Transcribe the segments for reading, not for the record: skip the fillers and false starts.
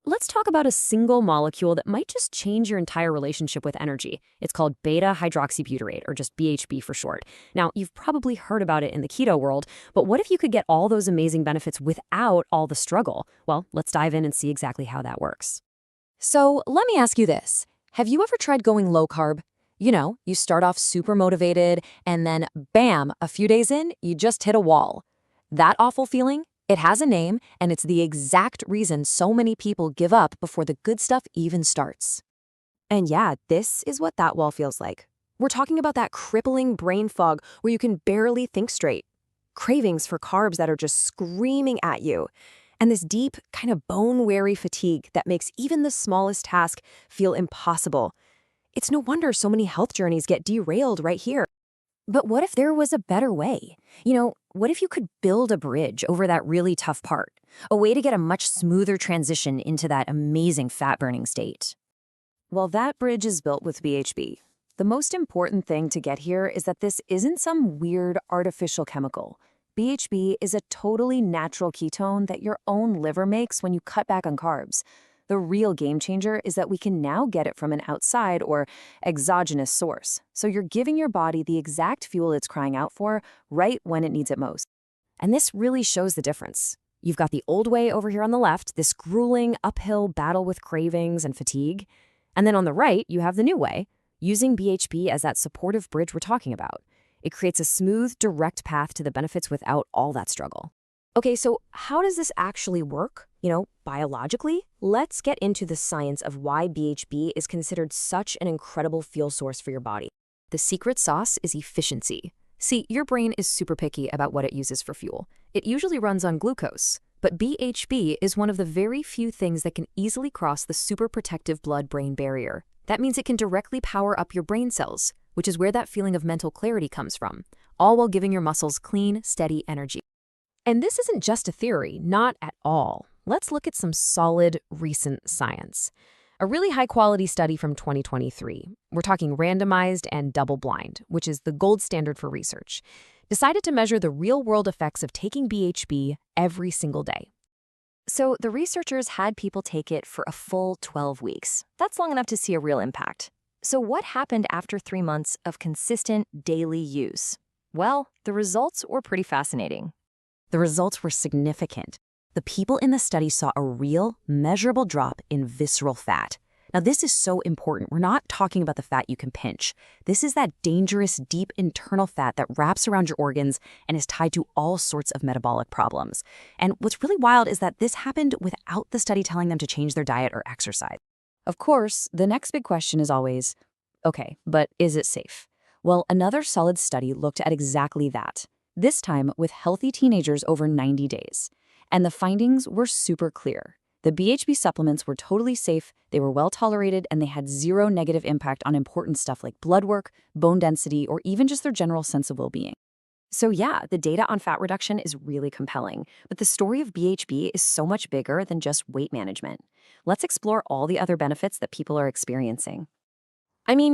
Let's talk about a single molecule that might just change your entire relationship with energy. It's called beta-hydroxybutyrate, or just BHB for short. Now, you've probably heard about it in the keto world, but what if you could get all those amazing benefits without all the struggle? Well, let's dive in and see exactly how that works. So let me ask you this. Have you ever tried going low carb? You start off super motivated, and then bam, a few days in, you just hit a wall. That awful feeling? It has a name, and it's the exact reason so many people give up before the good stuff even starts. And yeah, this is what that wall feels like. We're talking about that crippling brain fog where you can barely think straight. Cravings for carbs that are just screaming at you. And this deep, kind of bone-weary fatigue that makes even the smallest task feel impossible. It's no wonder so many health journeys get derailed right here. But what if there was a better way? What if you could build a bridge over that really tough part? A way to get a much smoother transition into that amazing fat-burning state? Well, that bridge is built with BHB. The most important thing to get here is that this isn't some weird artificial chemical. BHB is a totally natural ketone that your own liver makes when you cut back on carbs. The real game changer is that we can now get it from an outside or exogenous source. So you're giving your body the exact fuel it's crying out for right when it needs it most. And this really shows the difference. You've got the old way over here on the left, this grueling uphill battle with cravings and fatigue. And then on the right, you have the new way, using BHB as that supportive bridge we're talking about. It creates a smooth, direct path to the benefits without all that struggle. Okay, so how does this actually work? Biologically? Let's get into the science of why BHB is considered such an incredible fuel source for your body. The secret sauce is efficiency. See, your brain is super picky about what it uses for fuel. It usually runs on glucose, but BHB is one of the very few things that can easily cross the super protective blood-brain barrier. That means it can directly power up your brain cells, which is where that feeling of mental clarity comes from, all while giving your muscles clean, steady energy. And this isn't just a theory, not at all. Let's look at some solid, recent science. A really high-quality study from 2023, we're talking randomized and double-blind, which is the gold standard for research, decided to measure the real-world effects of taking BHB every single day. So the researchers had people take it for a full 12 weeks. That's long enough to see a real impact. So what happened after 3 months of consistent daily use? Well, the results were pretty fascinating. The results were significant. The people in the study saw a real, measurable drop in visceral fat. Now, this is so important. We're not talking about the fat you can pinch. This is that dangerous, deep internal fat that wraps around your organs and is tied to all sorts of metabolic problems. And what's really wild is that this happened without the study telling them to change their diet or exercise. Of course, the next big question is always, okay, but is it safe? Well, another solid study looked at exactly that, this time with healthy teenagers over 90 days. And the findings were super clear. The BHB supplements were totally safe, they were well tolerated, and they had zero negative impact on important stuff like blood work, bone density, or even just their general sense of well-being. So yeah, the data on fat reduction is really compelling, but the story of BHB is so much bigger than just weight management. Let's explore all the other benefits that people are experiencing.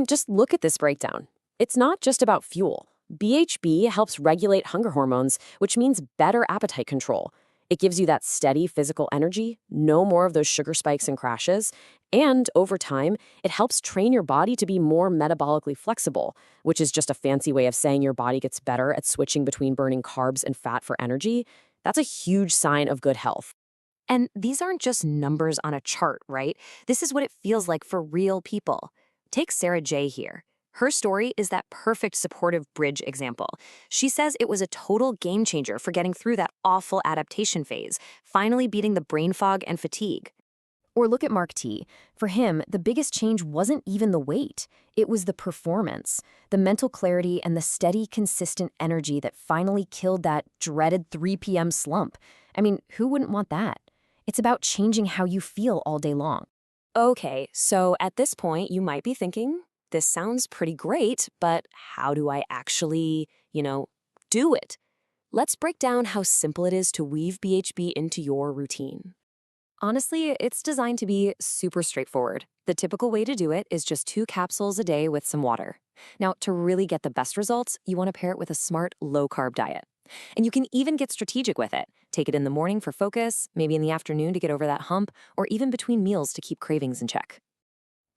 Just look at this breakdown. It's not just about fuel. BHB helps regulate hunger hormones, which means better appetite control. It gives you that steady physical energy, no more of those sugar spikes and crashes, and over time, it helps train your body to be more metabolically flexible, which is just a fancy way of saying your body gets better at switching between burning carbs and fat for energy. That's a huge sign of good health. And these aren't just numbers on a chart, right? This is what it feels like for real people. Take Sarah J. here. Her story is that perfect supportive bridge example. She says it was a total game changer for getting through that awful adaptation phase, finally beating the brain fog and fatigue. Or look at Mark T. For him, the biggest change wasn't even the weight. It was the performance, the mental clarity, and the steady, consistent energy that finally killed that dreaded 3 p.m. slump. Who wouldn't want that? It's about changing how you feel all day long. Okay, so at this point, you might be thinking, this sounds pretty great, but how do I actually, do it? Let's break down how simple it is to weave BHB into your routine. Honestly, it's designed to be super straightforward. The typical way to do it is just 2 capsules a day with some water. Now, to really get the best results, you want to pair it with a smart, low-carb diet. And you can even get strategic with it. Take it in the morning for focus, maybe in the afternoon to get over that hump, or even between meals to keep cravings in check.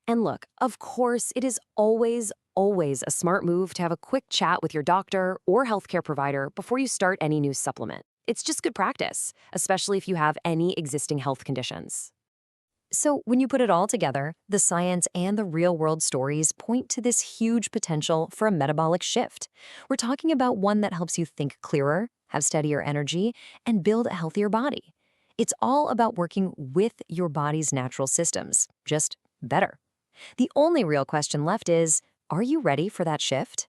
And look, of course, it is always a smart move to have a quick chat with your doctor or healthcare provider before you start any new supplement. It's just good practice, especially if you have any existing health conditions. So when you put it all together, the science and the real-world stories point to this huge potential for a metabolic shift. We're talking about one that helps you think clearer, have steadier energy, and build a healthier body. It's all about working with your body's natural systems, just better. The only real question left is, are you ready for that shift?